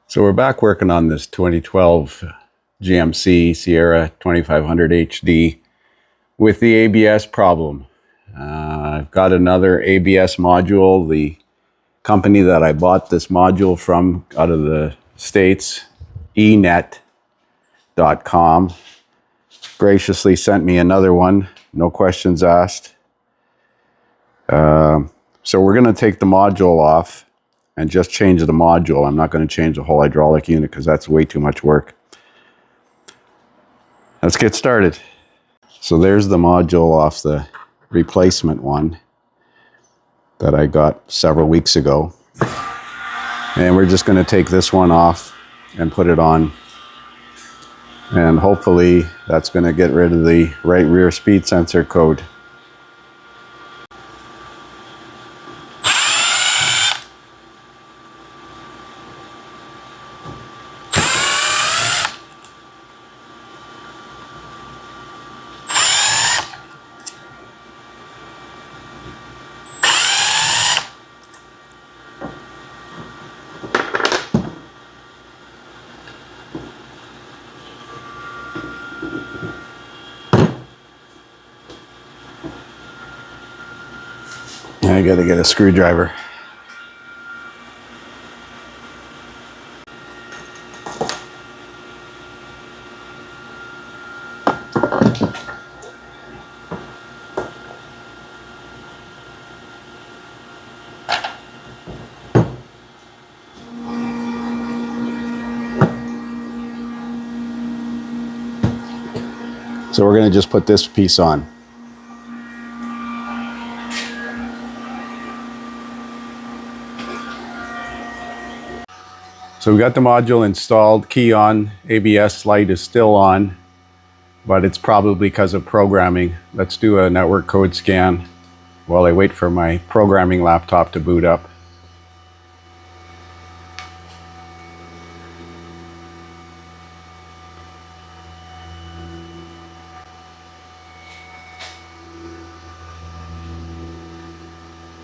So we're back working on this 2012 GMC Sierra 2500 HD with the ABS problem. I've got another ABS module. The company that I bought this module from out of the States, enet.com, graciously sent me another one, no questions asked. So we're going to take the module off and just change the module. I'm not going to change the whole hydraulic unit because that's way too much work. Let's get started. So there's the module off the replacement one that I got several weeks ago. And we're just going to take this one off and put it on. And hopefully that's going to get rid of the right rear speed sensor code. I gotta get a screwdriver. So we're gonna just put this piece on. So we got the module installed, key on, ABS light is still on, but it's probably because of programming. Let's do a network code scan while I wait for my programming laptop to boot up.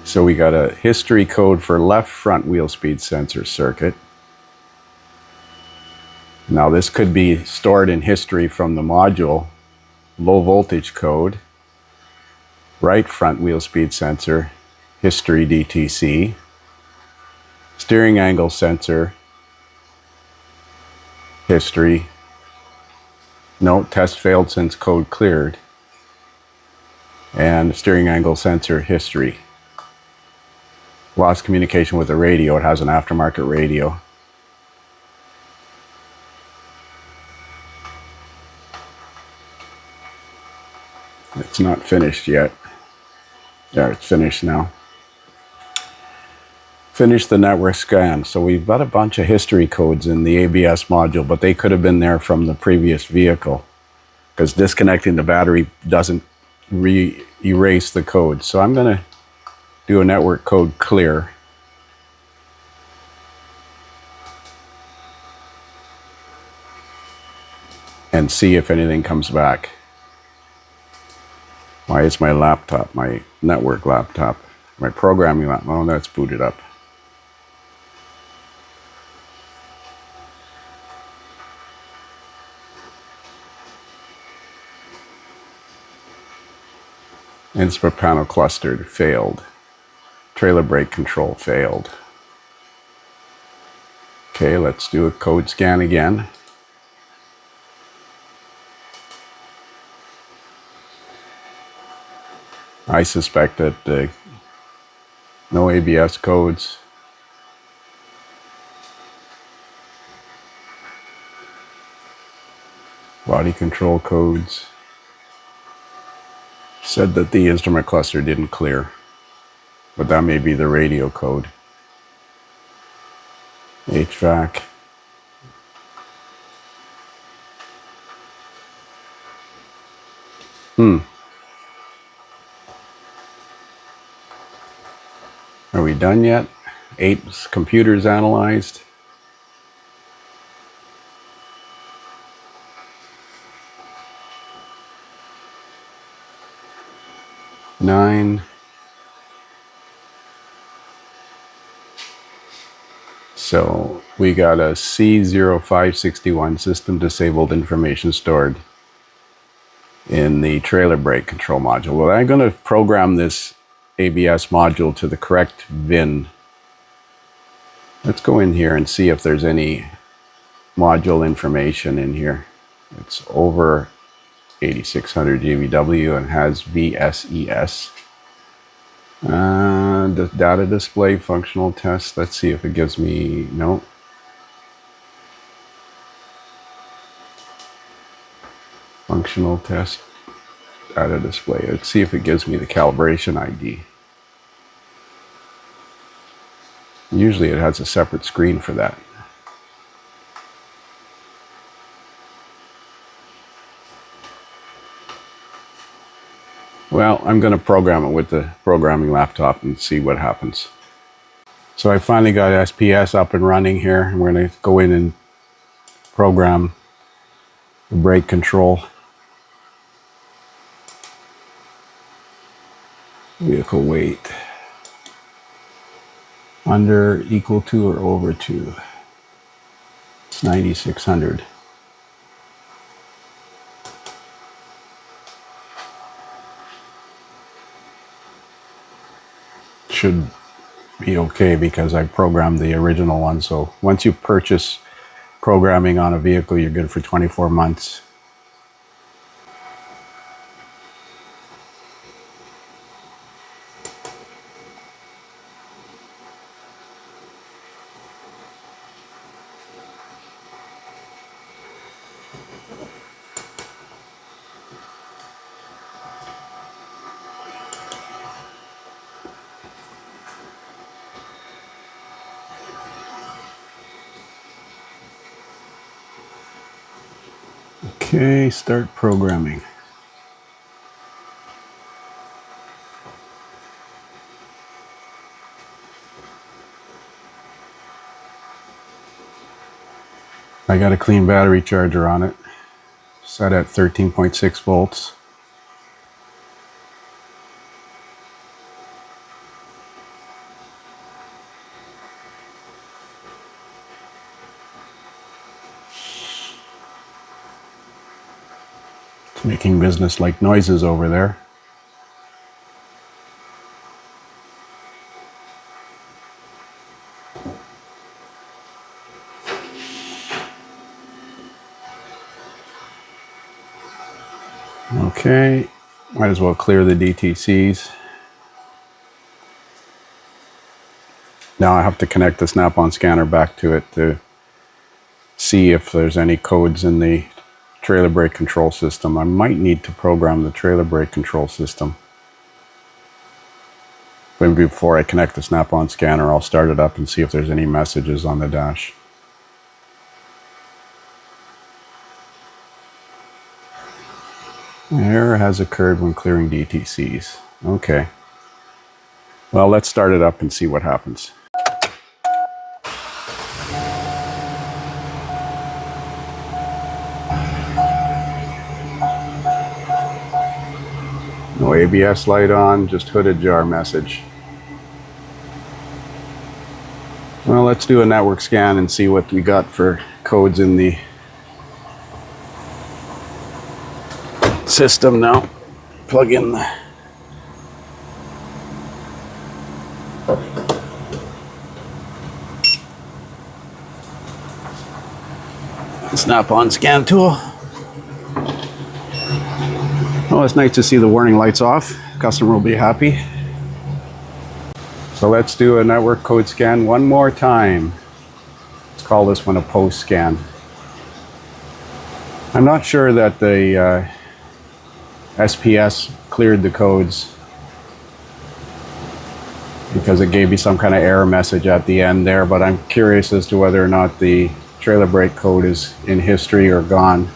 So we got a history code for left front wheel speed sensor circuit. Now this could be stored in history from the module. Low voltage code, right front wheel speed sensor, history DTC, steering angle sensor, history, no, test failed since code cleared, and steering angle sensor history. Lost communication with the radio, it has an aftermarket radio. It's not finished yet. There, it's finished now. Finish the network scan. So we've got a bunch of history codes in the ABS module, but they could have been there from the previous vehicle because disconnecting the battery doesn't erase the code. So I'm going to do a network code clear. And see if anything comes back. Why is my laptop, my network laptop, my programming laptop, oh, that's booted up. Instrument panel clustered, failed. Trailer brake control failed. Okay, let's do a code scan again. I suspect that no ABS codes. Body control codes. Said that the instrument cluster didn't clear, but that may be the radio code. HVAC. Are we done yet? 8 computers analyzed. Nine. So we got a C0561 system disabled information stored in the trailer brake control module. Well, I'm going to program this ABS module to the correct VIN. Let's go in here and see if there's any module information in here. It's over 8600 GVW and has VSES. The data display functional test. Let's see if it gives me, no. Functional test, data display. Let's see if it gives me the calibration ID. Usually it has a separate screen for that. Well, I'm going to program it with the programming laptop and see what happens. So I finally got SPS up and running here. I'm going to go in and program the brake control. Vehicle weight. Under, equal to, or over to. It's 9600. Should be okay because I programmed the original one. So once you purchase programming on a vehicle, you're good for 24 months. Okay, start programming. I got a clean battery charger on it, set at 13.6 volts. It's making business-like noises over there. Okay, might as well clear the DTCs. Now I have to connect the Snap-on scanner back to it to see if there's any codes in the trailer brake control system. I might need to program the trailer brake control system. Maybe before I connect the Snap-on scanner, I'll start it up and see if there's any messages on the dash. An error has occurred when clearing DTCs. Okay. Well, let's start it up and see what happens. No ABS light on, just hooded jar message. Well, let's do a network scan and see what we got for codes in the system now. Plug in the Snap-on scan tool. Oh, it's nice to see the warning lights off. Customer will be happy. So let's do a network code scan one more time. Let's call this one a post scan. I'm not sure that the SPS cleared the codes because it gave me some kind of error message at the end there, but I'm curious as to whether or not the trailer brake code is in history or gone.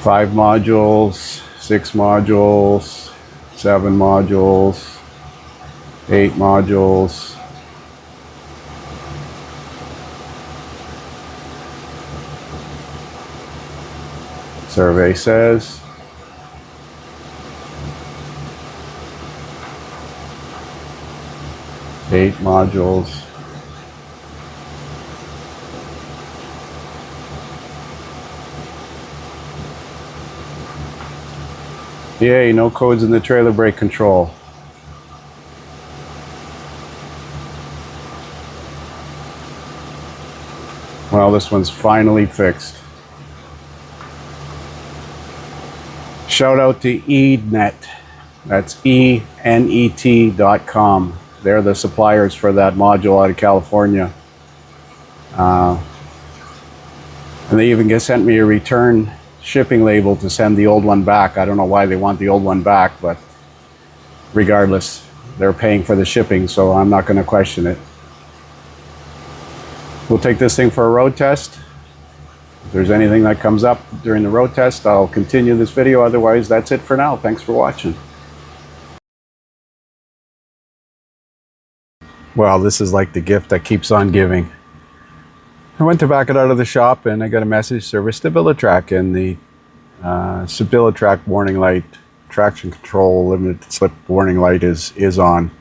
5 modules, 6 modules, 7 modules, 8 modules. Survey says 8 modules. Yay, no codes in the trailer brake control. Well, this one's finally fixed. Shout out to eNet. That's ENET.com. They're the suppliers for that module out of California. And they even sent me a return shipping label to send the old one back. I don't know why they want the old one back, but regardless, they're paying for the shipping, so I'm not going to question it. We'll take this thing for a road test. If there's anything that comes up during the road test, I'll continue this video. Otherwise, that's it for now. Thanks for watching. Well, this is like the gift that keeps on giving. I went to back it out of the shop and I got a message, service StabiliTrak, and the StabiliTrak warning light, traction control limited slip warning light is on.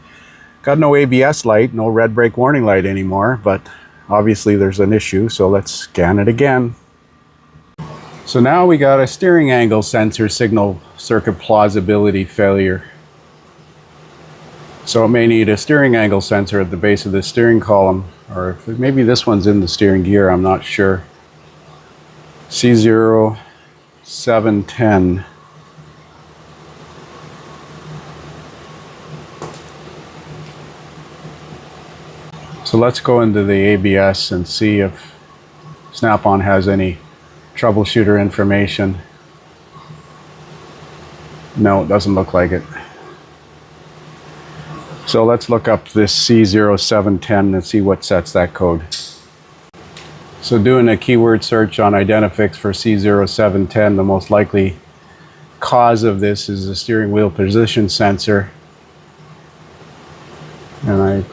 Got no ABS light, no red brake warning light anymore, but obviously there's an issue, so let's scan it again. So now we got a steering angle sensor signal circuit plausibility failure. So it may need a steering angle sensor at the base of the steering column, or maybe this one's in the steering gear, I'm not sure. C0710. So let's go into the ABS and see if Snap-on has any troubleshooter information. No, it doesn't look like it. So let's look up this C0710 and see what sets that code. So doing a keyword search on Identifix for C0710, the most likely cause of this is the steering wheel position sensor. And I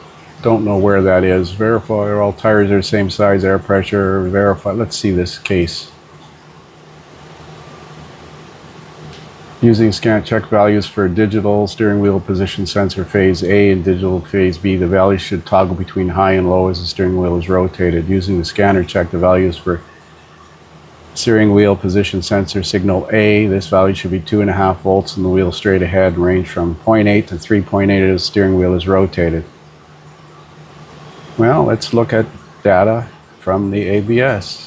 don't know where that is. Verify all tires are the same size, air pressure, verify. Let's see this case. Using scan check values for digital steering wheel position sensor phase A and digital phase B. The values should toggle between high and low as the steering wheel is rotated. Using the scanner, check the values for steering wheel position sensor signal A. This value should be 2.5 volts in the wheel straight ahead and range from 0.8 to 3.8 as the steering wheel is rotated. Well, let's look at data from the ABS.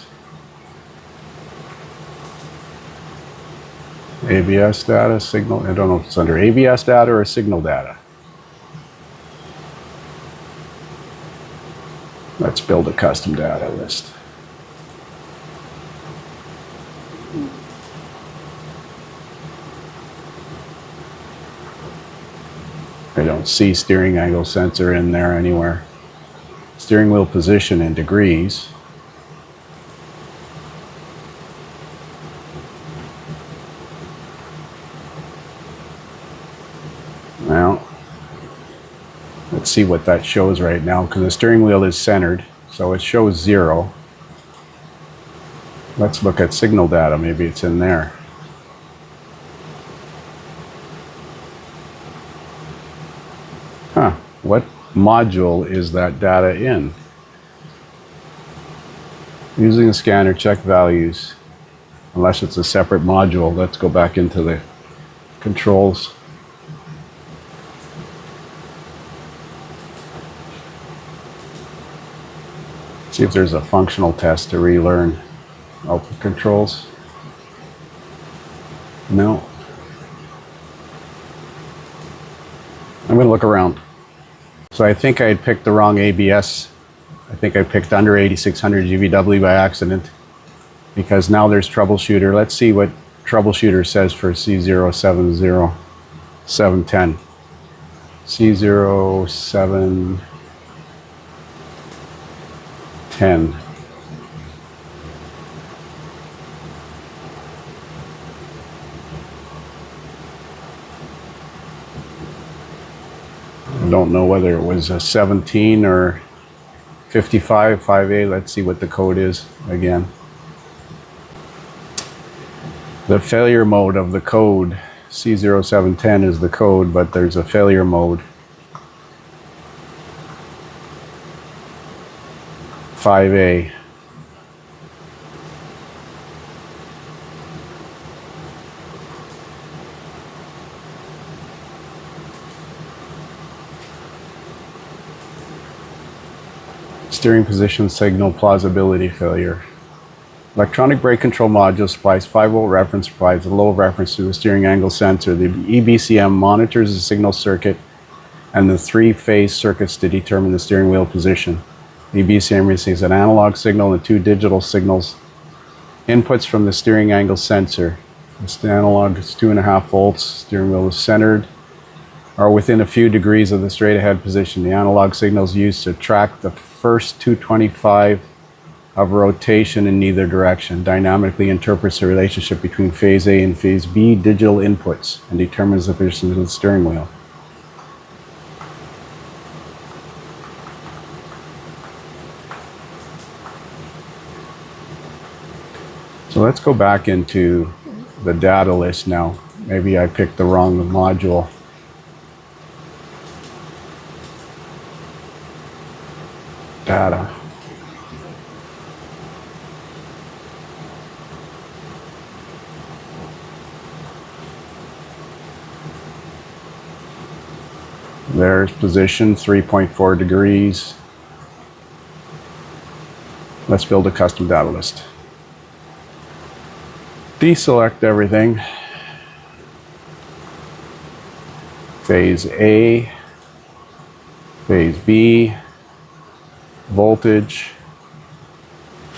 ABS data, signal, I don't know if it's under ABS data or signal data. Let's build a custom data list. I don't see steering angle sensor in there anywhere. Steering wheel position in degrees. Now, let's see what that shows right now, because the steering wheel is centered, so it shows 0. Let's look at signal data, maybe it's in there. Huh, what module is that data in? Using a scanner, check values. Unless it's a separate module, let's go back into the controls. See if there's a functional test to relearn output controls. No. I'm going to look around. So I think I had picked the wrong ABS. I think I picked under 8600 GVW by accident, because now there's troubleshooter. Let's see what troubleshooter says for C070710. C0710. I don't know whether it was a 17 or 55, 5A. Let's see what the code is again. The failure mode of the code, C0710 is the code, but there's a failure mode. 5A. Steering position signal plausibility failure. Electronic brake control module supplies 5-volt reference, provides a low reference to the steering angle sensor. The EBCM monitors the signal circuit and the 3-phase circuits to determine the steering wheel position. The EBCM receives an analog signal and 2 digital signals. Inputs from the steering angle sensor. This analog is 2.5 volts. Steering wheel is centered or within a few degrees of the straight ahead position. The analog signal is used to track the first 225 of rotation in neither direction, dynamically interprets the relationship between phase A and phase B digital inputs, and determines the position of the steering wheel. So let's go back into the data list now. Maybe I picked the wrong module. Data. There's position 3.4 degrees. Let's build a custom data list. Deselect everything. Phase A, phase B, voltage,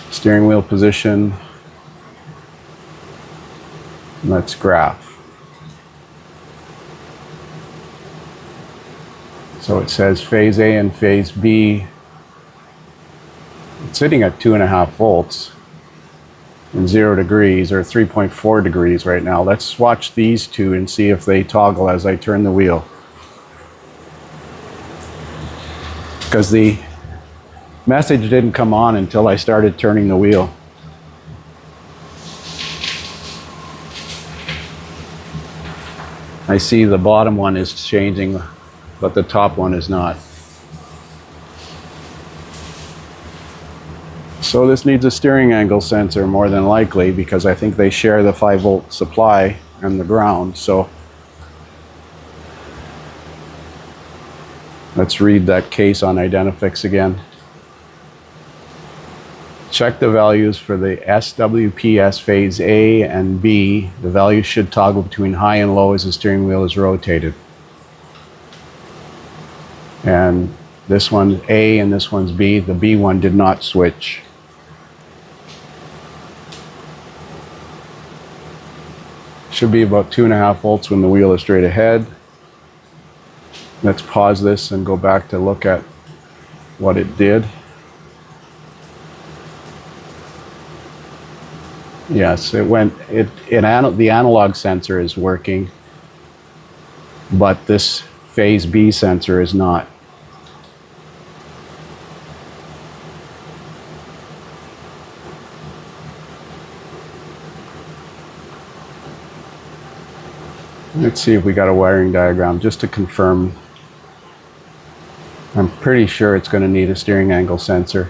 steering wheel position. Let's graph. So it says phase A and phase B, it's sitting at 2.5 volts and 0 degrees, or 3.4 degrees right now. Let's swatch these two and see if they toggle as I turn the wheel. Because the message didn't come on until I started turning the wheel. I see the bottom one is changing, but the top one is not. So this needs a steering angle sensor more than likely, because I think they share the 5-volt supply and the ground. So let's read that case on Identifix again. Check the values for the SWPS phase A and B. The values should toggle between high and low as the steering wheel is rotated. And this one's A and this one's B. The B one did not switch. Should be about 2.5 volts when the wheel is straight ahead. Let's pause this and go back to look at what it did. Yes, it went, the analog sensor is working, but this phase B sensor is not. Let's see if we got a wiring diagram just to confirm. I'm pretty sure it's going to need a steering angle sensor.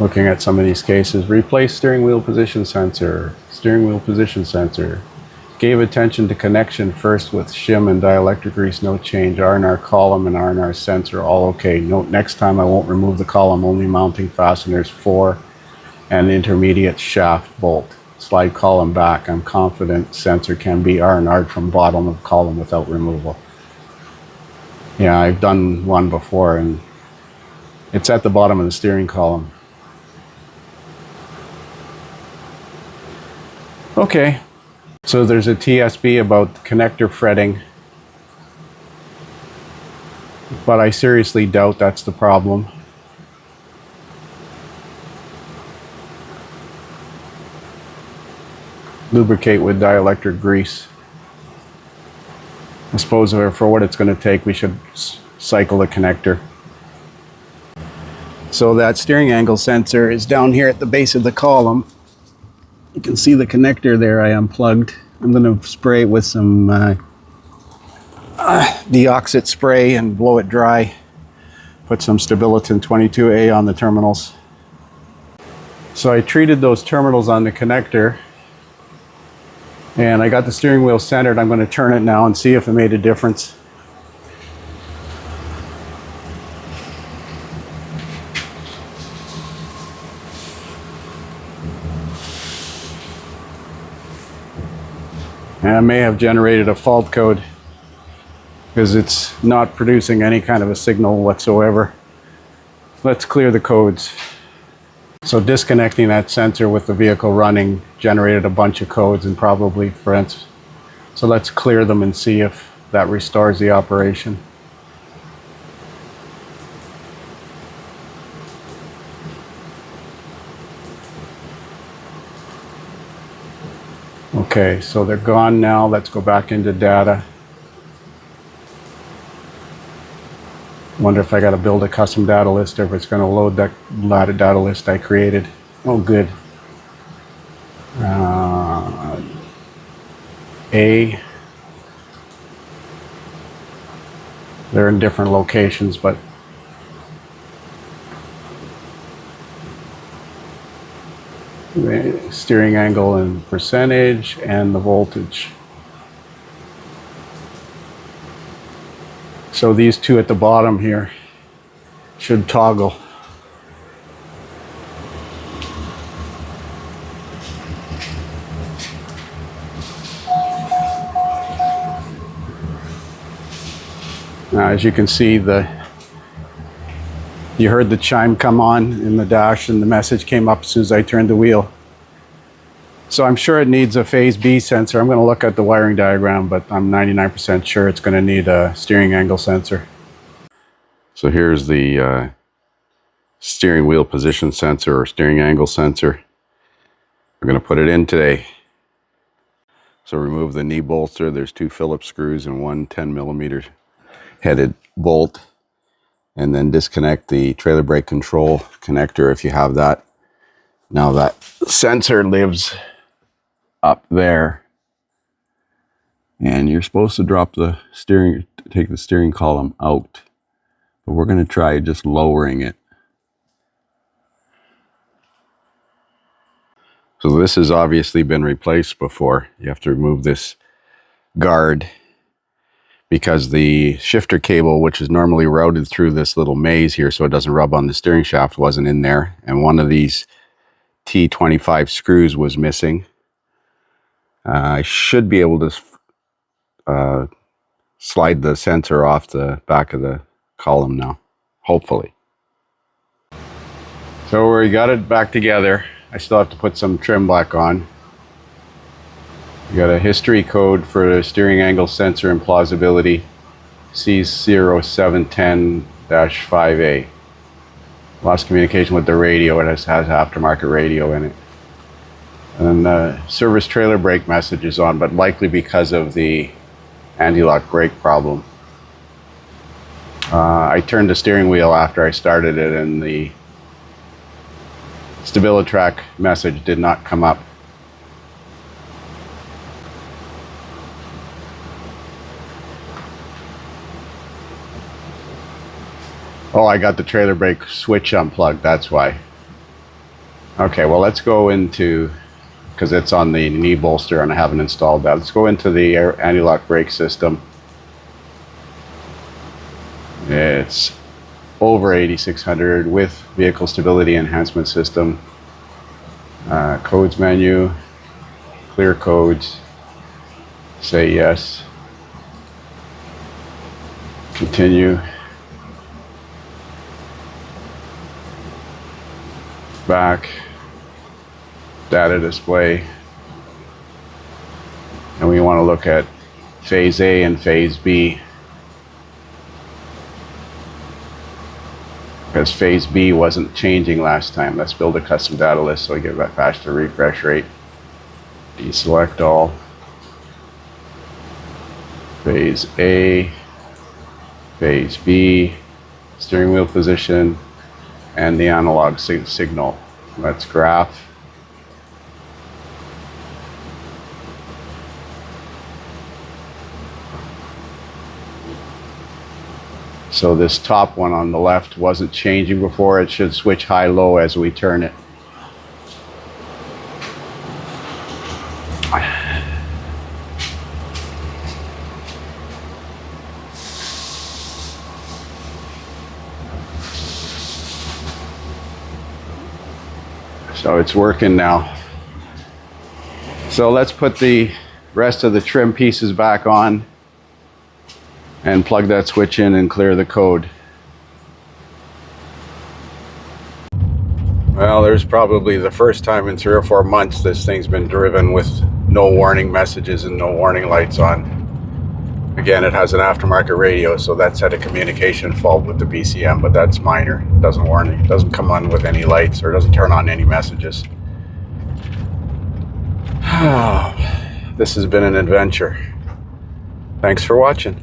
Looking at some of these cases, replace steering wheel position sensor, steering wheel position sensor. Gave attention to connection first with shim and dielectric grease, no change. R&R column and R&R sensor, all okay. Note, next time I won't remove the column, only mounting fasteners 4 and intermediate shaft bolt. Slide column back. I'm confident sensor can be R&R'd from bottom of column without removal. Yeah, I've done one before and it's at the bottom of the steering column. Okay. So there's a TSB about connector fretting, but I seriously doubt that's the problem. Lubricate with dielectric grease. I suppose for what it's going to take, we should cycle the connector. So that steering angle sensor is down here at the base of the column. You can see the connector there I unplugged. I'm going to spray it with some deoxit spray and blow it dry. Put some Stabilitin 22A on the terminals. So I treated those terminals on the connector, and I got the steering wheel centered. I'm going to turn it now and see if it made a difference. And I may have generated a fault code because it's not producing any kind of a signal whatsoever. Let's clear the codes. So disconnecting that sensor with the vehicle running generated a bunch of codes and probably friends. So let's clear them and see if that restores the operation. Okay, so they're gone now. Let's go back into data. Wonder if I got to build a custom data list or if it's going to load that data list I created. Oh, good. They're in different locations, but the steering angle and percentage and the voltage. So these two at the bottom here should toggle. Now, as you can see, you heard the chime come on in the dash and the message came up as soon as I turned the wheel. So I'm sure it needs a phase B sensor. I'm going to look at the wiring diagram, but I'm 99% sure it's going to need a steering angle sensor. So here's the steering wheel position sensor or steering angle sensor. We're going to put it in today. So remove the knee bolster. There's 2 Phillips screws and one 10mm headed bolt. And then disconnect the trailer brake control connector if you have that. Now that sensor lives up there, and you're supposed to drop the steering, take the steering column out, but we're going to try just lowering it. So this has obviously been replaced before. You have to remove this guard because the shifter cable, which is normally routed through this little maze here so it doesn't rub on the steering shaft, wasn't in there, and one of these T25 screws was missing. I should be able to slide the sensor off the back of the column now, hopefully. So we got it back together. I still have to put some trim back on. We got a history code for the steering angle sensor and plausibility, C0710-5A. Lost communication with the radio. It has aftermarket radio in it. And the service trailer brake message is on, but likely because of the anti-lock brake problem. I turned the steering wheel after I started it, and the StabiliTrack message did not come up. Oh, I got the trailer brake switch unplugged, that's why. Okay, well, let's go into, because it's on the knee bolster and I haven't installed that. Let's go into the anti-lock brake system. It's over 8600 with vehicle stability enhancement system. Codes menu, clear codes, say yes, continue, back, data display, and we want to look at phase A and phase B, because phase B wasn't changing last time. Let's build a custom data list so we get that faster refresh rate. Deselect all. Phase A, phase B, steering wheel position, and the analog signal. Let's graph. So this top one on the left wasn't changing before. It should switch high-low as we turn it. So it's working now. So let's put the rest of the trim pieces back on and plug that switch in and clear the code. Well, there's probably the first time in 3 or 4 months this thing's been driven with no warning messages and no warning lights on. Again, it has an aftermarket radio, so that's had a communication fault with the BCM, but that's minor. It doesn't warn you. It doesn't come on with any lights or doesn't turn on any messages. This has been an adventure. Thanks for watching.